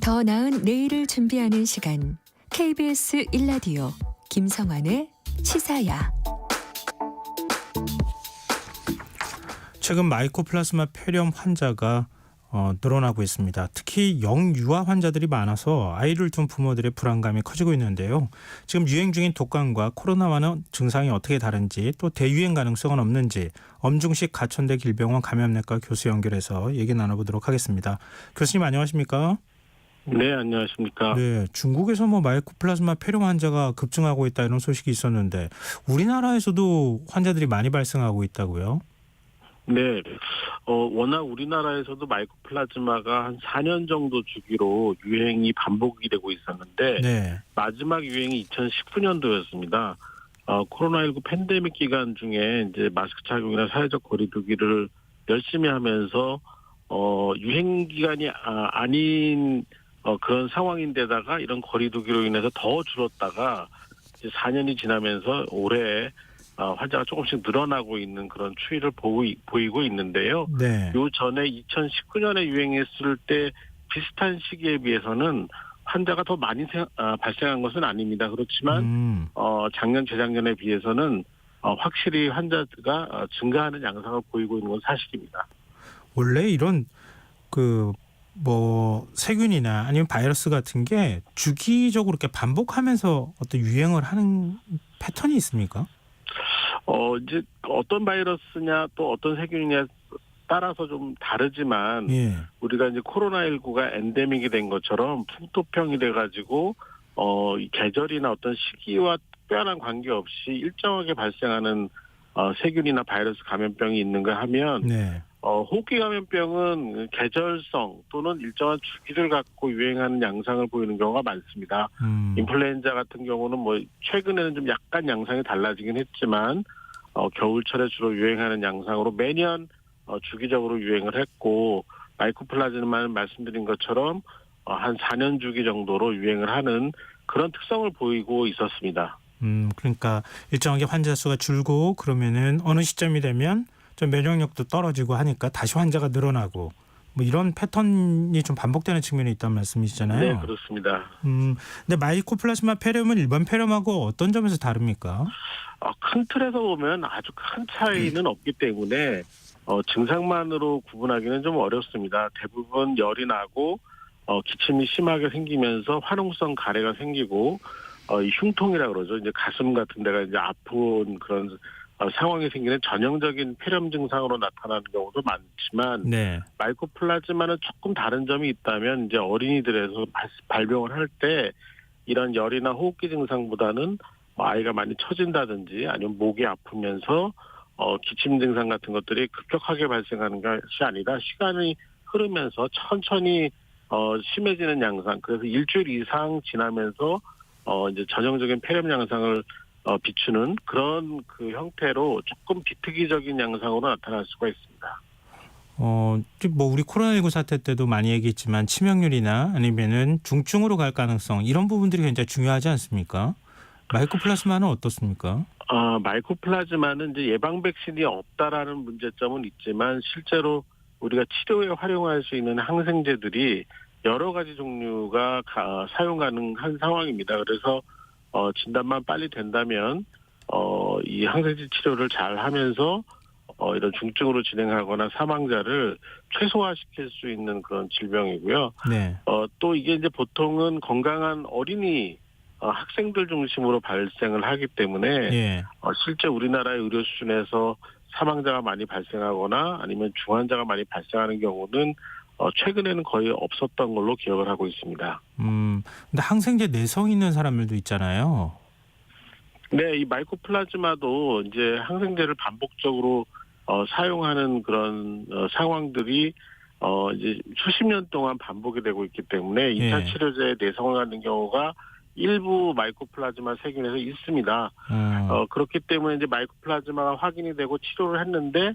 더 나은 내일을 준비하는 시간 KBS 1라디오 김성환의 시사야. 최근 마이코플라즈마 폐렴 환자가 늘어나고 있습니다. 특히 영유아 환자들이 많아서 아이를 둔 부모들의 불안감이 커지고 있는데요. 지금 유행 중인 독감과 코로나와는 증상이 어떻게 다른지, 또 대유행 가능성은 없는지 엄중식 가천대 길병원 감염내과 교수 연결해서 얘기 나눠보도록 하겠습니다. 교수님 안녕하십니까? 네, 안녕하십니까. 네, 중국에서 마이코플라즈마 폐렴 환자가 급증하고 있다 이런 소식이 있었는데 우리나라에서도 환자들이 많이 발생하고 있다고요? 네, 워낙 우리나라에서도 마이코플라즈마가 한 4년 정도 주기로 유행이 반복이 되고 있었는데 네. 마지막 유행이 2019년도였습니다. 코로나19 팬데믹 기간 중에 이제 마스크 착용이나 사회적 거리두기를 열심히 하면서 유행 기간이 아닌 그런 상황인데다가 이런 거리두기로 인해서 더 줄었다가 이제 4년이 지나면서 올해 환자가 조금씩 늘어나고 있는 그런 추이를 보이고 있는데요. 네. 요 전에 2019년에 유행했을 때 비슷한 시기에 비해서는 환자가 더 많이 발생한 것은 아닙니다. 그렇지만 작년, 재작년에 비해서는 확실히 환자가 증가하는 양상을 보이고 있는 건 사실입니다. 원래 이런 세균이나 아니면 바이러스 같은 게 주기적으로 이렇게 반복하면서 어떤 유행을 하는 패턴이 있습니까? 이제 어떤 바이러스냐 또 어떤 세균이냐 따라서 좀 다르지만 예. 우리가 이제 코로나19가 엔데믹이 된 것처럼 풍토병이 돼가지고 이 계절이나 어떤 시기와 특별한 관계없이 일정하게 발생하는 세균이나 바이러스 감염병이 있는가 하면 네. 호흡기 감염병은 계절성 또는 일정한 주기를 갖고 유행하는 양상을 보이는 경우가 많습니다. 인플루엔자 같은 경우는 최근에는 좀 약간 양상이 달라지긴 했지만 겨울철에 주로 유행하는 양상으로 매년 주기적으로 유행을 했고 마이코플라즈마는 말씀드린 것처럼 한 4년 주기 정도로 유행을 하는 그런 특성을 보이고 있었습니다. 그러니까 일정하게 환자 수가 줄고 그러면은 어느 시점이 되면 좀 면역력도 떨어지고 하니까 다시 환자가 늘어나고 이런 패턴이 좀 반복되는 측면이 있다는 말씀이시잖아요. 네, 그렇습니다. 근데 마이코플라즈마 폐렴은 일반 폐렴하고 어떤 점에서 다릅니까? 큰 틀에서 보면 아주 큰 차이는 없기 때문에 증상만으로 구분하기는 좀 어렵습니다. 대부분 열이 나고 기침이 심하게 생기면서 화농성 가래가 생기고 이 흉통이라 그러죠. 이제 가슴 같은 데가 이제 아픈 그런 상황이 생기는 전형적인 폐렴 증상으로 나타나는 경우도 많지만 네. 마이코플라즈마는 조금 다른 점이 있다면 이제 어린이들에서 발병을 할 때 이런 열이나 호흡기 증상보다는 아이가 많이 처진다든지 아니면 목이 아프면서 기침 증상 같은 것들이 급격하게 발생하는 것이 아니라 시간이 흐르면서 천천히 심해지는 양상. 그래서 일주일 이상 지나면서 이제 전형적인 폐렴 양상을 비추는 그런 그 형태로 조금 비특이적인 양상으로 나타날 수가 있습니다. 우리 코로나19 사태 때도 많이 얘기했지만 치명률이나 아니면은 중증으로 갈 가능성 이런 부분들이 굉장히 중요하지 않습니까? 마이코플라즈마는 어떻습니까? 마이코플라즈마는 이제 예방 백신이 없다라는 문제점은 있지만 실제로 우리가 치료에 활용할 수 있는 항생제들이 여러 가지 종류가 사용 가능한 상황입니다. 그래서 진단만 빨리 된다면 이 항생제 치료를 잘 하면서 이런 중증으로 진행하거나 사망자를 최소화시킬 수 있는 그런 질병이고요. 네. 또 이게 이제 보통은 건강한 어린이 학생들 중심으로 발생을 하기 때문에 예. 실제 우리나라의 의료 수준에서 사망자가 많이 발생하거나 아니면 중환자가 많이 발생하는 경우는 최근에는 거의 없었던 걸로 기억을 하고 있습니다. 근데 항생제 내성 있는 사람들도 있잖아요. 네, 이 마이코플라즈마도 이제 항생제를 반복적으로 사용하는 그런 상황들이 이제 수십 년 동안 반복이 되고 있기 때문에 2차 치료제에 내성을 갖는 경우가 일부 마이코플라즈마 세균에서 있습니다. 그렇기 때문에 이제 마이코플라즈마가 확인이 되고 치료를 했는데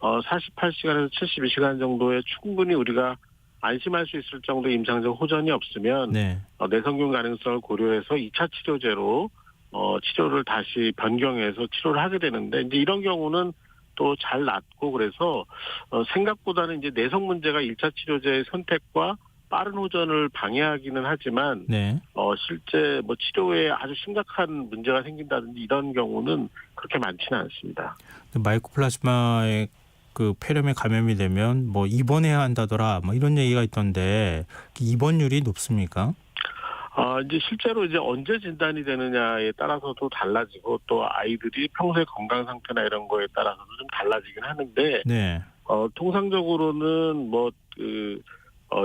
48시간에서 72시간 정도에 충분히 우리가 안심할 수 있을 정도의 임상적 호전이 없으면 네. 내성균 가능성을 고려해서 2차 치료제로 치료를 다시 변경해서 치료를 하게 되는데 이제 이런 경우는 또 잘 낫고 그래서 생각보다는 이제 내성 문제가 1차 치료제의 선택과 빠른 호전을 방해하기는 하지만 네. 실제 뭐 치료에 아주 심각한 문제가 생긴다든지 이런 경우는 그렇게 많지는 않습니다. 마이코플라즈마의 그 폐렴에 감염이 되면 뭐 입원해야 한다더라 뭐 이런 얘기가 있던데 입원율이 높습니까? 이제 실제로 이제 언제 진단이 되느냐에 따라서도 달라지고 또 아이들이 평소의 건강 상태나 이런 거에 따라서도 좀 달라지긴 하는데 네. 통상적으로는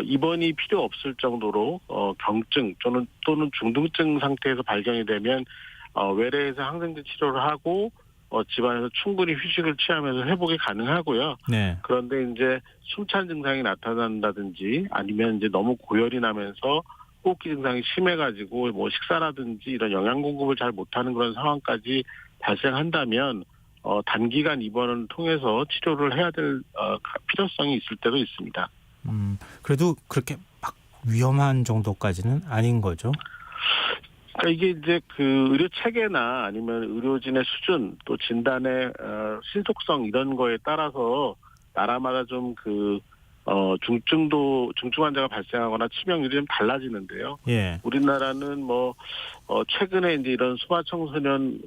입원이 필요 없을 정도로 경증 또는 중등증 상태에서 발견이 되면 외래에서 항생제 치료를 하고 집안에서 충분히 휴식을 취하면서 회복이 가능하고요. 네. 그런데 이제 숨찬 증상이 나타난다든지 아니면 이제 너무 고열이 나면서 호흡기 증상이 심해가지고 뭐 식사라든지 이런 영양 공급을 잘 못하는 그런 상황까지 발생한다면 단기간 입원을 통해서 치료를 해야 될 필요성이 있을 때도 있습니다. 그래도 그렇게 막 위험한 정도까지는 아닌 거죠? 그러니까 이게 이제 그 의료 체계나 아니면 의료진의 수준 또 진단의 신속성 이런 거에 따라서 나라마다 좀 중증 환자가 발생하거나 치명률이 좀 달라지는데요. 예. 우리나라는 최근에 이제 이런 소아청소년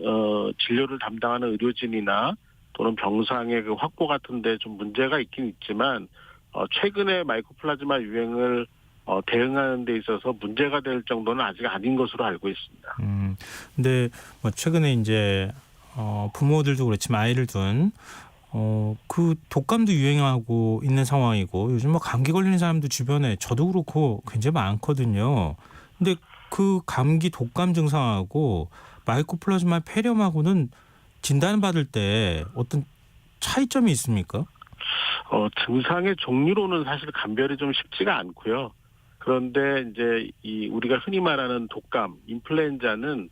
진료를 담당하는 의료진이나 또는 병상의 그 확보 같은데 좀 문제가 있긴 있지만 최근에 마이코플라즈마 유행을 대응하는 데 있어서 문제가 될 정도는 아직 아닌 것으로 알고 있습니다. 근데 뭐 최근에 이제 부모들도 그렇지만 아이를 둔 그 독감도 유행하고 있는 상황이고 요즘 뭐 감기 걸리는 사람도 주변에 저도 그렇고 굉장히 많거든요. 근데 그 감기 독감 증상하고 마이코플라즈마 폐렴하고는 진단받을 때 어떤 차이점이 있습니까? 증상의 종류로는 사실 감별이 좀 쉽지가 않고요. 그런데 이제 우리가 흔히 말하는 독감, 인플루엔자는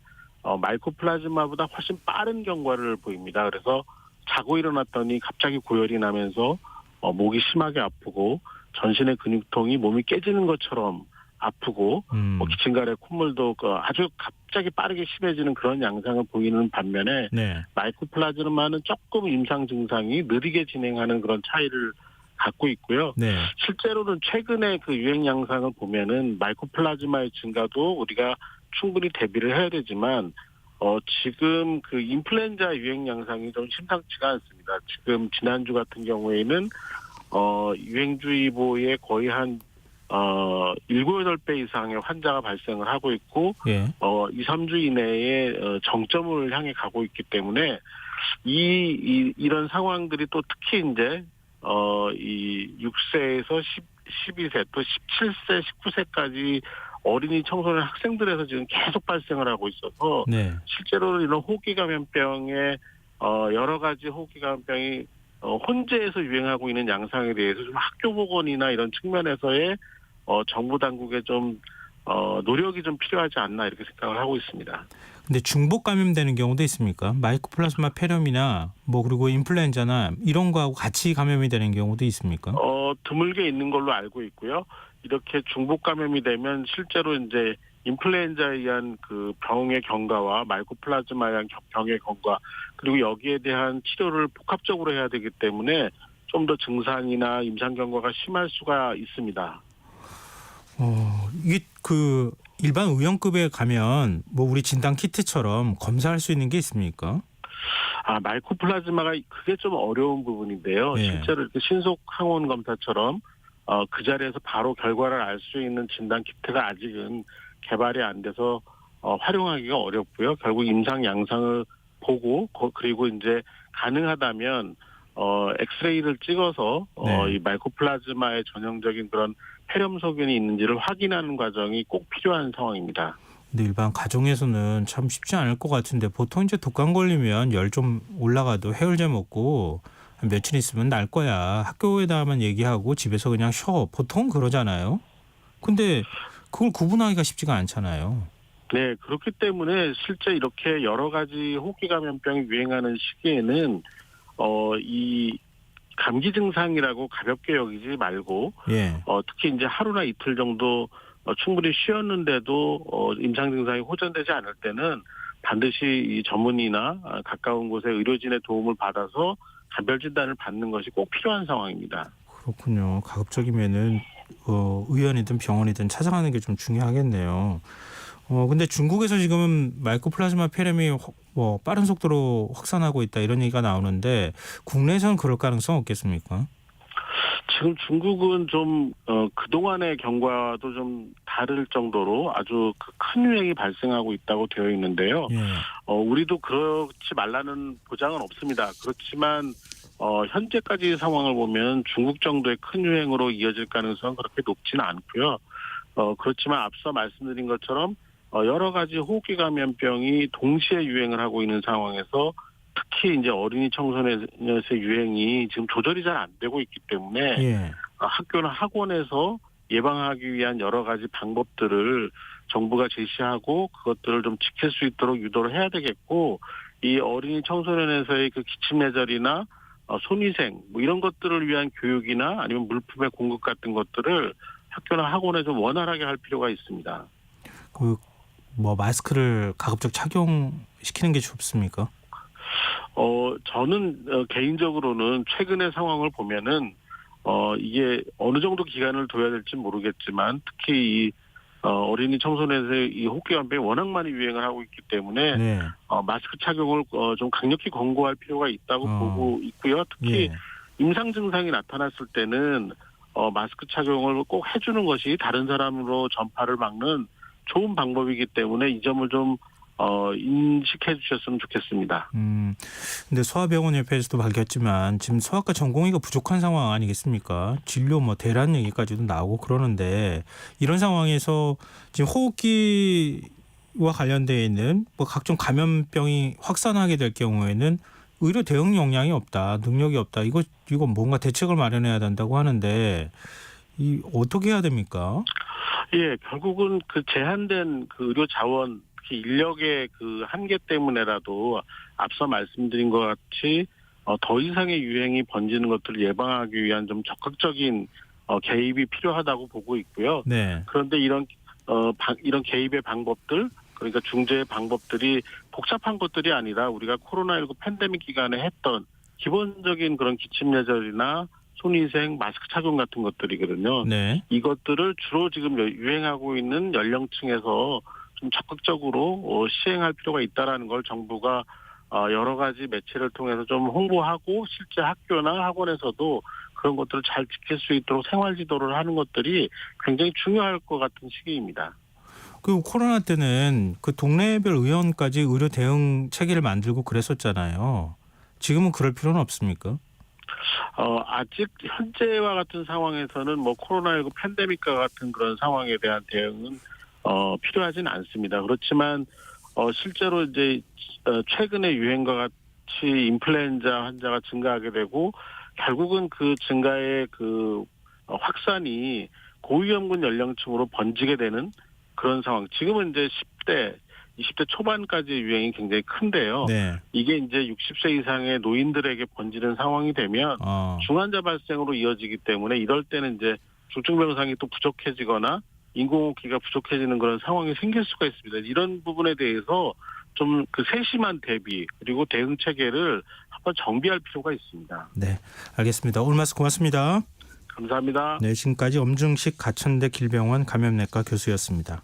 마이코플라즈마보다 훨씬 빠른 경과를 보입니다. 그래서 자고 일어났더니 갑자기 고열이 나면서 목이 심하게 아프고 전신의 근육통이 몸이 깨지는 것처럼 아프고 기침가래 콧물도 아주 갑자기 빠르게 심해지는 그런 양상을 보이는 반면에 네. 마이코플라즈마는 조금 임상 증상이 느리게 진행하는 그런 차이를 갖고 있고요. 네. 실제로는 최근에 그 유행 양상을 보면은 마이코플라즈마의 증가도 우리가 충분히 대비를 해야 되지만 지금 그 인플루엔자 유행 양상이 좀 심상치가 않습니다. 지금 지난주 같은 경우에는 유행주의보에 거의 한 7, 8배 이상의 환자가 발생을 하고 있고 예. 2, 3주 이내에 정점을 향해 가고 있기 때문에 이런 상황들이 또 특히 이제 이 6세에서 12세 또 17세, 19세까지 어린이 청소년 학생들에서 지금 계속 발생을 하고 있어서 네. 실제로는 이런 호흡기 감염병에 여러 가지 호흡기 감염병이 혼재해서 유행하고 있는 양상에 대해서 좀 학교 보건이나 이런 측면에서의 정부 당국의 좀 노력이 좀 필요하지 않나 이렇게 생각을 하고 있습니다. 근데 중복 감염되는 경우도 있습니까? 마이코플라즈마 폐렴이나 뭐 그리고 인플루엔자나 이런 거하고 같이 감염이 되는 경우도 있습니까? 드물게 있는 걸로 알고 있고요. 이렇게 중복 감염이 되면 실제로 이제 인플루엔자에 의한 그 병의 경과와 마이코플라즈마에 의한 병의 경과 그리고 여기에 대한 치료를 복합적으로 해야 되기 때문에 좀 더 증상이나 임상 경과가 심할 수가 있습니다. 이게 그 일반 의원급에 가면 뭐 우리 진단 키트처럼 검사할 수 있는 게 있습니까? 마이코플라즈마가 그게 좀 어려운 부분인데요. 예. 실제로 이렇게 신속 항원 검사처럼 그 자리에서 바로 결과를 알 수 있는 진단 키트가 아직은 개발이 안 돼서 활용하기가 어렵고요. 결국 임상 양상을 보고 그리고 이제 가능하다면 엑스레이를 찍어서 네. 이 마이코플라즈마의 전형적인 그런 폐렴 소견이 있는지를 확인하는 과정이 꼭 필요한 상황입니다. 근데 일반 가정에서는 참 쉽지 않을 것 같은데 보통 이제 독감 걸리면 열 좀 올라가도 해열제 먹고 며칠 있으면 날 거야. 학교에다만 얘기하고 집에서 그냥 쉬어. 보통 그러잖아요. 근데 그걸 구분하기가 쉽지가 않잖아요. 네, 그렇기 때문에 실제 이렇게 여러 가지 호흡기 감염병이 유행하는 시기에는 이 감기 증상이라고 가볍게 여기지 말고 예. 특히 이제 하루나 이틀 정도 충분히 쉬었는데도 임상 증상이 호전되지 않을 때는 반드시 이 전문의나 가까운 곳의 의료진의 도움을 받아서 감별 진단을 받는 것이 꼭 필요한 상황입니다. 그렇군요. 가급적이면은 그 의원이든 병원이든 찾아가는 게 좀 중요하겠네요. 근데 중국에서 지금 마이코플라즈마 폐렴이 뭐 빠른 속도로 확산하고 있다 이런 얘기가 나오는데 국내에서는 그럴 가능성 없겠습니까? 지금 중국은 좀 그동안의 경과도 좀 다를 정도로 아주 큰 유행이 발생하고 있다고 되어 있는데요. 예. 우리도 그렇지 말라는 보장은 없습니다. 그렇지만 현재까지 상황을 보면 중국 정도의 큰 유행으로 이어질 가능성은 그렇게 높지는 않고요. 그렇지만 앞서 말씀드린 것처럼 여러 가지 호흡기 감염병이 동시에 유행을 하고 있는 상황에서 특히 이제 어린이 청소년의 유행이 지금 조절이 잘 안 되고 있기 때문에 예. 학교나 학원에서 예방하기 위한 여러 가지 방법들을 정부가 제시하고 그것들을 좀 지킬 수 있도록 유도를 해야 되겠고 이 어린이 청소년에서의 그 기침 예절이나 손위생 뭐 이런 것들을 위한 교육이나 아니면 물품의 공급 같은 것들을 학교나 학원에 좀 원활하게 할 필요가 있습니다. 뭐 마스크를 가급적 착용시키는 게 좋습니까? 저는 개인적으로는 최근의 상황을 보면은 이게 어느 정도 기간을 둬야 될지 모르겠지만 특히 이 어린이 청소년의 이 호흡기 감염병이 워낙 많이 유행을 하고 있기 때문에 네. 마스크 착용을 좀 강력히 권고할 필요가 있다고 보고 있고요. 특히 예. 임상 증상이 나타났을 때는 마스크 착용을 꼭 해주는 것이 다른 사람으로 전파를 막는 좋은 방법이기 때문에 이 점을 좀 인식해 주셨으면 좋겠습니다. 근데 소아병원협회에서도 밝혔지만 지금 소아과 전공의가 부족한 상황 아니겠습니까? 진료 뭐 대란 얘기까지도 나오고 그러는데 이런 상황에서 지금 호흡기와 관련되어 있는 뭐 각종 감염병이 확산하게 될 경우에는 의료 대응 역량이 없다, 능력이 없다. 이거 뭔가 대책을 마련해야 된다고 하는데 이 어떻게 해야 됩니까? 예, 결국은 그 제한된 그 의료 자원 인력의 그 한계 때문에라도 앞서 말씀드린 것 같이 더 이상의 유행이 번지는 것들을 예방하기 위한 좀 적극적인 개입이 필요하다고 보고 있고요. 네. 그런데 이런 개입의 방법들 그러니까 중재의 방법들이 복잡한 것들이 아니라 우리가 코로나19 팬데믹 기간에 했던 기본적인 그런 기침 예절이나 손위생, 마스크 착용 같은 것들이거든요. 네. 이것들을 주로 지금 유행하고 있는 연령층에서 좀 적극적으로 시행할 필요가 있다라는 걸 정부가 여러 가지 매체를 통해서 좀 홍보하고 실제 학교나 학원에서도 그런 것들을 잘 지킬 수 있도록 생활 지도를 하는 것들이 굉장히 중요할 것 같은 시기입니다. 그 코로나 때는 그 동네별 의원까지 의료 대응 체계를 만들고 그랬었잖아요. 지금은 그럴 필요는 없습니까? 아직 현재와 같은 상황에서는 뭐 코로나19 팬데믹과 같은 그런 상황에 대한 대응은 필요하진 않습니다. 그렇지만 실제로 이제 최근의 유행과 같이 인플루엔자 환자가 증가하게 되고 결국은 그 증가의 그 확산이 고위험군 연령층으로 번지게 되는 그런 상황. 지금은 이제 10대, 20대 초반까지의 유행이 굉장히 큰데요. 네. 이게 이제 60세 이상의 노인들에게 번지는 상황이 되면 중환자 발생으로 이어지기 때문에 이럴 때는 이제 중증병상이 또 부족해지거나 인공호흡기가 부족해지는 그런 상황이 생길 수가 있습니다. 이런 부분에 대해서 좀 그 세심한 대비 그리고 대응 체계를 한번 정비할 필요가 있습니다. 네, 알겠습니다. 오늘 말씀 고맙습니다. 감사합니다. 네, 지금까지 엄중식 가천대 길병원 감염내과 교수였습니다.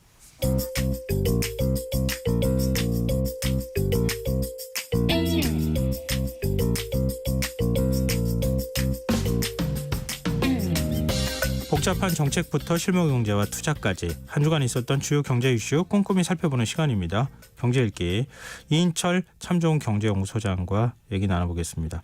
복잡한 정책부터 실무 경제와 투자까지 한 주간 있었던 주요 경제 이슈 꼼꼼히 살펴보는 시간입니다. 경제 읽기 이인철 참 좋은 경제연구소장과 얘기 나눠보겠습니다.